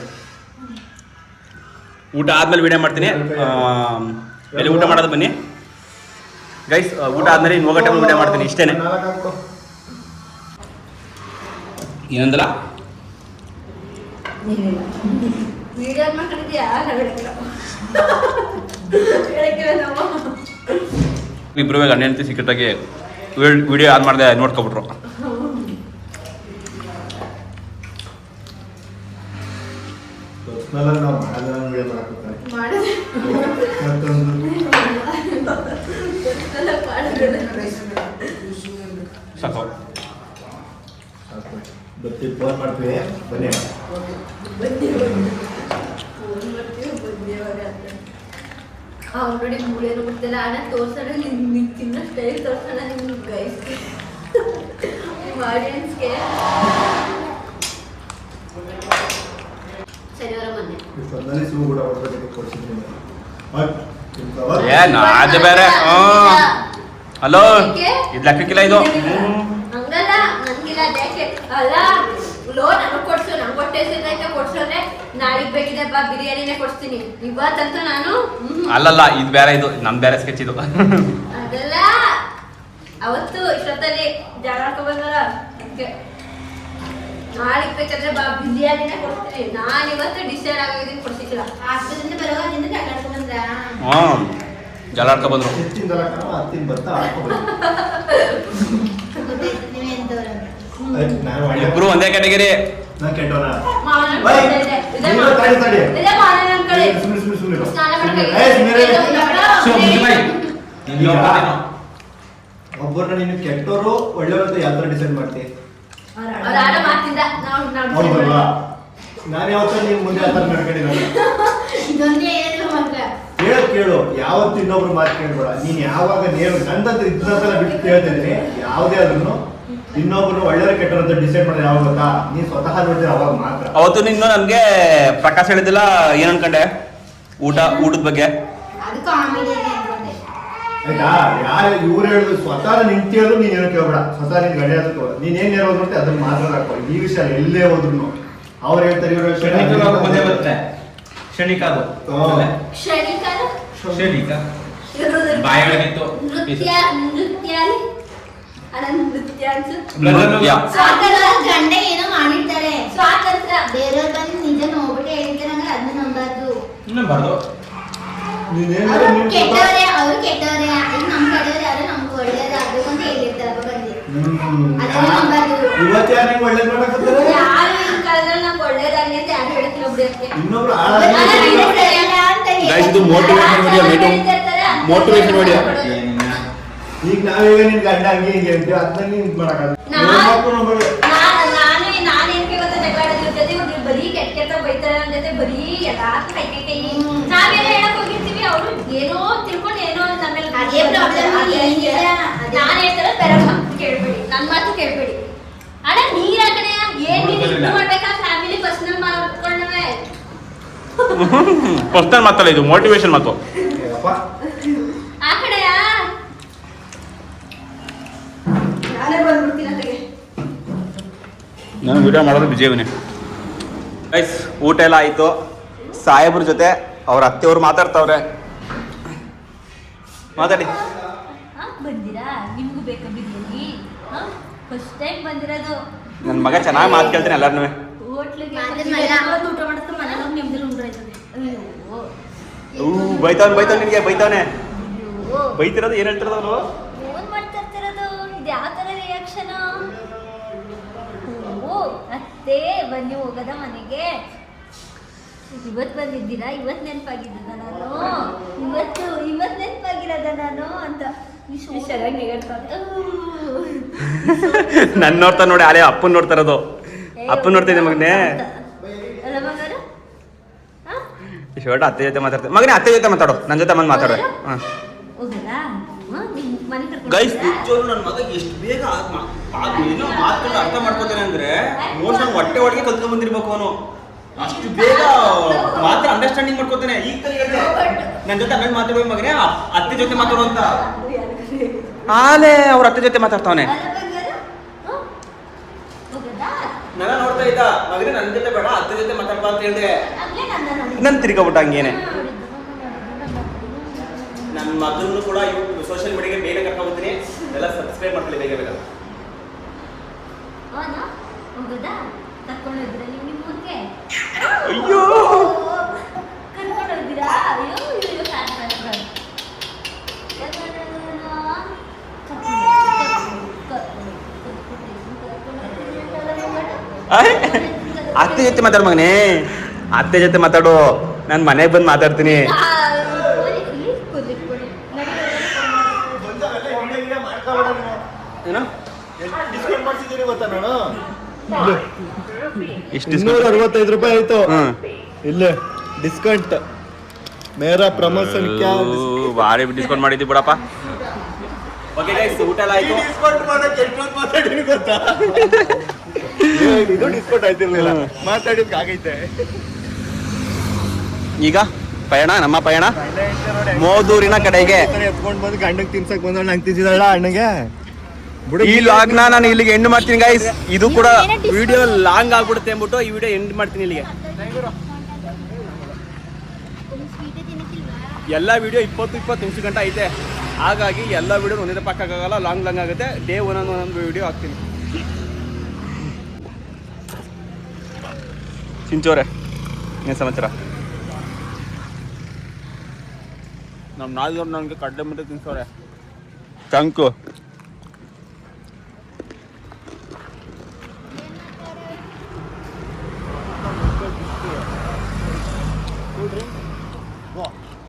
[SPEAKER 2] ಊಟ ಆದ್ಮೇಲೆ ವಿಡಿಯೋ ಮಾಡ್ತೀನಿ. ಎಲ್ಲಿ ಊಟ ಮಾಡೋದು ಬನ್ನಿ ಗೈಸ್. ಊಟ ಆದ್ಮೇಲೆ ಇನ್ನು ಹೋಗೋ ಟೈಮಲ್ಲಿ ವಿಡಿಯೋ ಮಾಡ್ತೀನಿ. ಇಷ್ಟೇನೆ. ಏನಂದಲ್ಲ
[SPEAKER 1] ವಿಡಿಯೋ ಮಾಡ್ಕೊಂಡಿದ್ಯಾ?
[SPEAKER 2] ಇಬ್ಬರು ಗಂಡ ಹೆಂಡತಿ ಸಿಕ್ಕಟ್ಟಾಗಿ ವಿಡಿಯೋ ಆನ್ ಮಾಡಿದೆ, ನೋಡ್ಕೊಬಿಟ್ರು.
[SPEAKER 3] ನಾವು ಮಾಡೋದನ್ನ ವಿಡಿಯೋ ಮಾಡಕ್ಕೋತಾರೆ.
[SPEAKER 2] ಸಾಕು.
[SPEAKER 3] ಬರ್ತೀವಿ, ಫೋನ್ ಮಾಡ್ತೀವಿ, ಬನ್ನಿ.
[SPEAKER 1] ಆಲ್ರೆಡಿ ಮೂಳೇನು ಗೊತ್ತಿಲ್ಲ. ಅಣ್ಣ ತೋರ್ಸೋಣ, ನಿಮ್ಗೆ ತಿನ್ನೋ ಸ್ಟೈಲ್ ತೋರ್ಸೋಣ ನಿಮ್ಗೆ ಗೈಸ್ ಆಡಿಯನ್ಸ್ಗೆ. ಶನಿವಾರ ಮೊನ್ನೆ
[SPEAKER 3] ಇಷ್ಟೊಂದಲ್ಲಿ ಸೂ ಊಟ ಕೊಡ್ಬೇಕು ಕೊಡ್ಸಿದ್ದೀನಿ.
[SPEAKER 2] ಅದು ಬೇರೆ. ಹಲೋ, ಇದು ಲೆಕ್ಕಕ್ಕಿಲ್ಲ ಇದು.
[SPEAKER 1] ಹಂಗಲ್ಲ, ನನ್ಗಿಲ್ಲ ಯಾಕೆ ಅಲ್ಲ. ಲೋ ನನಗೆ ಕೊಡ್ಸು, ನಂಗೆ ಹೊಟ್ಟೆ ಸೇರ್ದೈತೆ ಕೊಡ್ಸೋದ್ರೆ ನಾಳೆಗೆ ಬೇಕಿದೆ ಬಾ ಬಿರಿಯಾನಿನೇ ಕೊಡ್ತೀನಿ. ಇವತ್ತಂತೂ ನಾನು
[SPEAKER 2] ಅಲ್ಲಲ್ಲ, ಇದು ಬೇರೆ, ಇದು ನಮ್ ಬೇರೆ ಸ್ಕೆಚ್ ಇದು.
[SPEAKER 1] ಅದಲ್ಲ, ಅವತ್ತು ಇಷ್ಟೊತ್ತಲ್ಲಿ ಜಾಗ ಹಾಕೊಂಡ್ಬಂದಲ್ಲ ಅದಕ್ಕೆ ನಾಳೆಗೆ ಬೇಕಾದ್ರೆ ಬಾ ಬಿರಿಯಾನಿನೇ ಕೊಡ್ತೀನಿ. ನಾನು ಇವತ್ತು ಡಿಸೈಡ್ ಆಗಿದ್ದೀನಿ, ಕೊಡ್ಸಿಲ್ಲ. ಆದ್ದರಿಂದ ಬರೋದ್ರಿಂದ ಜಾಗ ಹಾಕೊಂಡ್ಬಂದ್ರ.
[SPEAKER 2] ಜಲ ಆಡ್ಕೊ ಬಂದ್ರು.
[SPEAKER 3] ಹೆಚ್ಚಿಂದಲ್ಲ ಕಣ, ಹತ್ತಿನ ಬರ್ತಾ ಹಾಕೋಬೇಕು.
[SPEAKER 1] ನೀವೇ ಎಂತವ್ರಂತ
[SPEAKER 3] ನಾನು ಒಳ್ಳೆ
[SPEAKER 2] ಇಬ್ರು ಒಂದೇ ಕ್ಯಾಟಗರಿ.
[SPEAKER 3] ನಾನು ಕೆಟ್ಟವನ.
[SPEAKER 1] ಮಾವನ
[SPEAKER 3] ಬೈ.
[SPEAKER 1] ಇದೆ
[SPEAKER 3] ನೀನು ತಡಿ, ತಡಿ.
[SPEAKER 1] ಇದೆ ಮಾವನ ಕಡೆ
[SPEAKER 3] ಸುಮ್ಮನೆ
[SPEAKER 1] ಸ್ನಾನ ಮಾಡ್ಕೊಳ್ಳಿ.
[SPEAKER 3] ಒಬ್ಬರನ್ನ ನೀನು ಕೆಟ್ಟವರು ಒಳ್ಳೆಯವರು ಅಂತ ಯಾವ ಥರ ಡಿಸೈಡ್ ಮಾಡ್ತೀವಿ?
[SPEAKER 1] ಅವ್ರ ಆಡ ಮಾತಿಂದ ನಾವು
[SPEAKER 3] ಹೌದಲ್ವಾ? ನಾನು ಯಾವತ್ತೂ ನೀನು ಮುಂದೆ ಆ ಥರ ನಡ್ಕೊಂಡಿರಲ್ಲ.
[SPEAKER 1] ಇದೊಂದೇ ಏನು ಮಾತ್ರ
[SPEAKER 3] ಹೇಳೋದು ಕೇಳು, ಯಾವತ್ತು ಇನ್ನೊಬ್ರು ಮಾತು ಕೇಳ್ಬೇಡ. ನೀನು ಯಾವಾಗ ನೇರು ನಂದಂತ ಇದ್ದಂತೆಲ್ಲ ಬಿಟ್ಟು ಕೇಳ್ತಿದ್ದೀನಿ. ಯಾವುದೇ ಆದ್ರೂ ಇನ್ನೊಬ್ರು ಒಳ್ಳೆಯವ್ರ ಕೆಟ್ಟವ್ರು ಅಂತ ಡಿಸೈಡ್ ಮಾಡೋದು ಯಾವಾಗ ಗೊತ್ತಾ? ನೀನು ಸ್ವತಃ ನೋಡ್ತೀರ ಅವಾಗ ಮಾತ್ರ.
[SPEAKER 2] ಅವತ್ತು ನಿನ್ನ ನನಗೆ ಪ್ರಕಾಶ್ ಹೇಳಿದಿಲ್ಲ, ಏನ್ ಅನ್ಕೊಂಡೆ ಊಟದ ಬಗ್ಗೆ.
[SPEAKER 1] ಅದು ಕಾಮಿಡಿ ಇದೆ ಅನ್ಕೊಂಡೆ.
[SPEAKER 3] ಆಯ್ತಾ? ಯಾರು ಇವ್ರು ಹೇಳುದು ಸ್ವತಃ ನಿಂತಿರೋದು ನೀನು ಏನು ಕೇಳ್ಬೇಡ. ಸ್ವತಃ ನಿನ್ ಗಂಡ ಹೇಳ್ಕೋ, ನೀನ್ ಏನ್ ಹೇಳೋದು ನೋಡ್ತಿ ಅದನ್ನ ಮಾತ್ರ ಹಾಕೋ. ಈ ವಿಷಯ ಎಲ್ಲೇ ಹೋದ್ರು ಅವ್ರು ಹೇಳ್ತಾರೆ, ಇವ್ರು ಹೇಳ್ತಾರೆ.
[SPEAKER 2] ಕ್ಷಣಿಕ ಅದು.
[SPEAKER 1] ಕ್ಷಣಿಕನ
[SPEAKER 2] ಕ್ಷಣಿಕ ಬಾಯೊಳಗಿತ್ತು.
[SPEAKER 1] ನೃತ್ಯ ನೃತ್ಯಾಲಿ ಅಣ್ಣ ನೃತ್ಯ ಅನ್ಸುತ್ತೆ.
[SPEAKER 2] ನೃತ್ಯ.
[SPEAKER 1] ಸ್ವಾತಂತ್ರ್ಯ ಗಂಡ ಏನೋ ಮಾಡಿರ್ತಾರೆ. ಸ್ವಾತಂತ್ರ್ಯ ಬೇರೆಯವ್ರು ಬಂದು ನಿಜ ನೋಡ್ಬಿಟ್ಟು ಹೇಳ್ತಾರೆ, ಅಂದ್ರೆ ಅದನ್ನ ನಂಬಾರ್ದು.
[SPEAKER 2] ನಂಬಾರ್ದು.
[SPEAKER 3] ನೀನೇನಾದ್ರು ನೀನ್
[SPEAKER 5] ಕೆಟ್ಟವ್ರೆ ಅವ್ರು ಕೆಟ್ಟವ್ರೆ ಈಗ ನಮ್ ಕಡೆಯವ್ರು ಯಾರು ನಮ್ಗೆ ಒಳ್ಳೇದಾಗ್ಬೇಕು ಅಂತ ಹೇಳಿರ್ತಾರಪ್ಪ ಬಂದು ಅದನ್ನ ನಂಬಾರ್ದು.
[SPEAKER 3] ಇವತ್ತು ಯಾರು ನಿಂಗೆ ಒಳ್ಳೇದ್ ಮಾಡಕತ್ತಾರೆ
[SPEAKER 1] ಯಾರು ಈ ಕಾಲದಲ್ಲಿ ನಮ್ಗೆ ಒಳ್ಳೇದಾಗ್ಲಿ ಅಂತ ಯಾರು ಹೇಳ್ತಿಲ್ಲ ಬಿಡಿ ಅದಕ್ಕೆ.
[SPEAKER 3] ಇನ್ನೊಬ್ರು
[SPEAKER 2] Guys, ಇದು motivation video, motivation video.
[SPEAKER 3] ಈಗ ನಾವೀಗ ನಿನ್ ಗಂಡ ಹಂಗೆ ಹಿಂಗೆ ಅಂತೀವಿ ಅದನ್ನ ನೀನ್ ಮಾಡಕ್ಕಾಗಲ್ಲ
[SPEAKER 1] ನಾನು ಏನಕ್ಕೆ ಗೊತ್ತಾ ಜಗಳ ಆಡೋದ್ರ ಇವ್ರು ಬರೀ ಕೆಟ್ಟ ಬೈತಾರೆ ನನ್ನ ಜೊತೆ ಬರೀ ಎಲ್ಲಾ ಕೈ ನಾವೆಲ್ಲ ಹೇಳಕ್ ಹೋಗಿರ್ತೀವಿ ಅವ್ರು ಏನೋ ತಿಳ್ಕೊಂಡು ಏನೋ ನಮ್ಮೇಲೆ
[SPEAKER 5] ಅದೇ problem ಏನಿಲ್ಲ.
[SPEAKER 1] ನಾನು ಹೇಳ್ತಾರೆ ಬೇರೆ ಮಾತು ಕೇಳ್ಬೇಡಿ ನನ್ನ ಮಾತು ಕೇಳ್ಬೇಡಿ ಅಣ್ಣ ನೀರ್ ಆ ಕಡೆ ಏನ್ ನೀನ್ ಇದು ಮಾಡ್ಬೇಕಾ ಫ್ಯಾಮಿಲಿ ಪರ್ಸನಲ್ ಮಾಡ್ಕೊಂಡವೆ
[SPEAKER 2] ಪರ್ಸನಲ್ ಮಾತಲ್ಲ ಇದು ಮೋಟಿವೇಶನ್ ಮಾತು.
[SPEAKER 1] ಆ ಕಡೆಯಾ ನಾನೇ ಬಂದ್ಬಿಡ್ತೀನಿ ಅಲ್ಲಿಗೆ.
[SPEAKER 2] ನಾನು ವಿಡಿಯೋ ಮಾಡೋದು ಬಿಜಿಯವನೇ. ಗೈಸ್ ಊಟ ಎಲ್ಲ ಆಯಿತು. ಸಾಹೇಬ್ರ ಜೊತೆ ಅವ್ರ ಅತ್ತೆಯವ್ರು ಮಾತಾಡ್ತಾವ್ರೆ. ಮಾತಾಡಿ.
[SPEAKER 1] ಬಂದಿರಾ ನಿಮ್ಗೂ ಬೇಕಾ ಬಿರಿಯಾನಿ? ಫಸ್ಟ್ ಟೈಮ್ ಬಂದಿರೋದು.
[SPEAKER 2] ನನ್ನ ಮಗ ಚೆನ್ನಾಗಿ ಮಾತು ಕೇಳ್ತೀನಿ ಎಲ್ಲಾರ್ನೂ.
[SPEAKER 1] ಹೋಟ್ಲಿಗೆ ಊಟ ಮಾಡಿದ್ರೆ ಮನೇಲಿ ಹೋಗಿ ನಿಮ್ದಲ್ಲಿ ಉಂಡ್ರಾಯ್ತದೆ.
[SPEAKER 2] ಬೈತಾವ್ ನಿನಗೆ ಬೈತಾವನೆ. ಬೈತಿರೋದು ಏನು ಹೇಳ್ತಿರೋದು ಅವನು?
[SPEAKER 1] ಫೋನ್ ಮಾಡ್ತಾ ಇರ್ತಿರೋದು ಇದು ಯಾವ ಥರ ರಿಯಾಕ್ಷನ್? ಓ ಅತ್ತೆ ಬನ್ನಿ ಹೋಗದ ಮನೆಗೆ. ಇವತ್ತು ಬಂದಿದ್ದೀರಾ? ಇವತ್ತು ನೆನಪಾಗಿದ್ದ ನಾನು ಇವತ್ತು ನೆನಪಾಗಿರೋದ ನಾನು ಅಂತ ಚೆನ್ನಾಗಿ
[SPEAKER 2] ನನ್ನ ನೋಡ್ತಾ ನೋಡಿ ಅಲೆ ಅಪ್ಪನ್ ನೋಡ್ತಾ ಇರೋದು. ಅಪ್ಪನ್ ನೋಡ್ತಿದ್ದೆ ಮಗನೇ.
[SPEAKER 1] ಅಲ್ಲ ಮಗನ
[SPEAKER 2] ಶರ್ಟ್ ಅತ್ತೆ ಜೊತೆ ಮಾತಾಡ್ತಾರೆ. ಮಗನೇ ಅತ್ತೆ ಜೊತೆ ಮಾತಾಡು, ನನ್ನ ಜೊತೆ ಬಂದು ಮಾತಾಡು. ಹಾಂ
[SPEAKER 1] ಹೋಗದಾ ಮನೆ ಕರ್ಕೊಂಡು
[SPEAKER 2] ಗೈಸ್ ನಿಜವಾಗ್ಲೂ ನನ್ನ ಮಗ ಎಷ್ಟು ಬೇಗ ಏನೋ ಮಾತುಗಳನ್ನ ಅರ್ಥ ಮಾಡ್ಕೋತಾನೆ ಅಂದ್ರೆ ಮೋಸ್ಟ್ ನಂಗೆ ಹೊಟ್ಟೆ ಒಳಗೆ ಕಲ್ತ್ಕೊಂಡ್ ಬಂದಿರ್ಬೇಕು ಅವನು. ಅಷ್ಟು ಬೇಗ ಮಾತ್ರ ಅಂಡರ್ಸ್ಟ್ಯಾಂಡಿಂಗ್ ಮಾಡ್ಕೋತಾನೆ. ಈಗ ಕಲಿಯುತ್ತೆ ನನ್ನ ಜೊತೆ ಆಮೇಲೆ ಮಾತಾಡುವ ಮಗನೇ ಅತ್ತೆ ಜೊತೆ ಮಾತಾಡು ಅಂತ. ಆಲೇ ಅವ್ರ ಅತ್ತೆ ಜೊತೆ ಮಾತಾಡ್ತಾವನೆ. ನನ್ನ ನೋಡ್ತಾ ಇದ್ದ ಮಗನೇ ನನ್ನ ಜೊತೆ ಬೇಡ ಅತ್ತೆ ಜೊತೆ ಮಾತಾಡ್ಬಾ ಅಂತ ಹೇಳಿದೆ. ನನ್ ತಿರ್ಗಾಬಿಟ್ಟ ಹಂಗೇನೆ. ನನ್ನ ಮಗನ್ನು ಕೂಡ ಸೋಷಿಯಲ್ ಮೀಡಿಯಾಗೆ ಬೇಗ ಕರ್ಕೊಂಡು ಹೋಗ್ತೀನಿ. ಎಲ್ಲ ಸಬ್ಸ್ಕ್ರೈಬ್ ಮಾಡ್ಕೊಳ್ಳಿ ಬೇಗ ಬೇಗ.
[SPEAKER 1] ಹೋಗದಾ ಕರ್ಕೊಂಡು ಹೋಗಿದ್ರ ನೀವು ನಿಮ್ಮ ಊರಿಗೆ?
[SPEAKER 2] ಅಯ್ಯೋ
[SPEAKER 1] ಕರ್ಕೊಂಡು ಹೋಗಿದ್ದೀರಾ? ಅಯ್ಯೋ ಅಯ್ಯೋ
[SPEAKER 2] ಅತ್ತೆ ಜೊತೆ ಮಾತಾಡು ಮಗನೇ, ಅತ್ತೆ ಜೊತೆ ಮಾತಾಡು. ನಾನು ಮನೆಗೆ ಬಂದು ಮಾತಾಡ್ತೀನಿ. ಏನೋ
[SPEAKER 3] ಡಿಸ್ಕೌಂಟ್ ಮಾಡ್ಸಿದ್ದೀನಿ ಗೊತ್ತಾ ನಾನು?
[SPEAKER 2] ಇಷ್ಟು
[SPEAKER 3] 265 ರೂಪಾಯಿ ಆಯ್ತು.
[SPEAKER 2] ಹ್ಮ್
[SPEAKER 3] ಇಲ್ಲೇ ಡಿಸ್ಕೌಂಟ್ ಮೇರಾ ಪ್ರಮೋಷನ್ ಕ್ಯಾ
[SPEAKER 2] ಭಾರಿ ಡಿಸ್ಕೌಂಟ್ ಮಾಡಿದ್ವಿ ಬಿಡಪ್ಪ. ಓಕೆ ಗೈಸ್ ಊಟ ಎಲ್ಲ ಆಯ್ತು.
[SPEAKER 3] ಡಿಸ್ಕೌಂಟ್ ಮಾಡಕ್ಕೆ ಎಷ್ಟೊಂದು ಮಾತಾಡಿನಿ ಗೊತ್ತಾ? ಇದು ಡಿಸ್ಕೌಂಟ್ ಆಯ್ತಿರ್ಲಿಲ್ಲ, ಮಾತಾಡಿದ್ಕೆ ಆಗೈತೆ.
[SPEAKER 2] ಈಗ ಪಯಣ ನಮ್ಮ ಪಯಣ ಮೋದೂರಿನ ಕಡೆಗೆ.
[SPEAKER 3] ಎತ್ಕೊಂಡ್ ಬಂದು ಗಂಡಂಗ್ ತಿನ್ಸಕ್ ಬಂದ ನಂಗೆ ತಿನ್ಸಿದಳ ಅಣ್ಣಗೆ.
[SPEAKER 2] ಈ ಲಾಗ್ನ ನಾನು ಇಲ್ಲಿಗೆ ಎಂಡ್ ಮಾಡ್ತೀನಿ ಗೈಸ್. ಇದು ಕೂಡ ವಿಡಿಯೋ ಲಾಂಗ್ ಆಗ್ಬಿಡುತ್ತೆ ಅಂದ್ಬಿಟ್ಟು ಈ ವಿಡಿಯೋ ಎಂಡ್ ಮಾಡ್ತೀನಿ ಇಲ್ಲಿಗೆ. ಎಲ್ಲ ವಿಡಿಯೋ 20 ನಿಮಿಷ ಗಂಟೆ ಐತೆ. ಹಾಗಾಗಿ ಎಲ್ಲ ವಿಡಿಯೋ ಒಂದೇ ಪಕ್ಕಾಗಲ್ಲ, ಲಾಂಗ್ ಆಗುತ್ತೆ. ಡೇ ಒಂದೊಂದು ವಿಡಿಯೋ ಹಾಕ್ತೀನಿ. ಚಿಂಚೋರೆ ಏನು ಸಮಾಚಾರ? ನಮ್ಮ ನಾಲ್ವರು ನನಗೆ ಕಡ್ಲೆ ಮುದ್ದೆ ತಿನ್ಸೋರೆ. Thank you.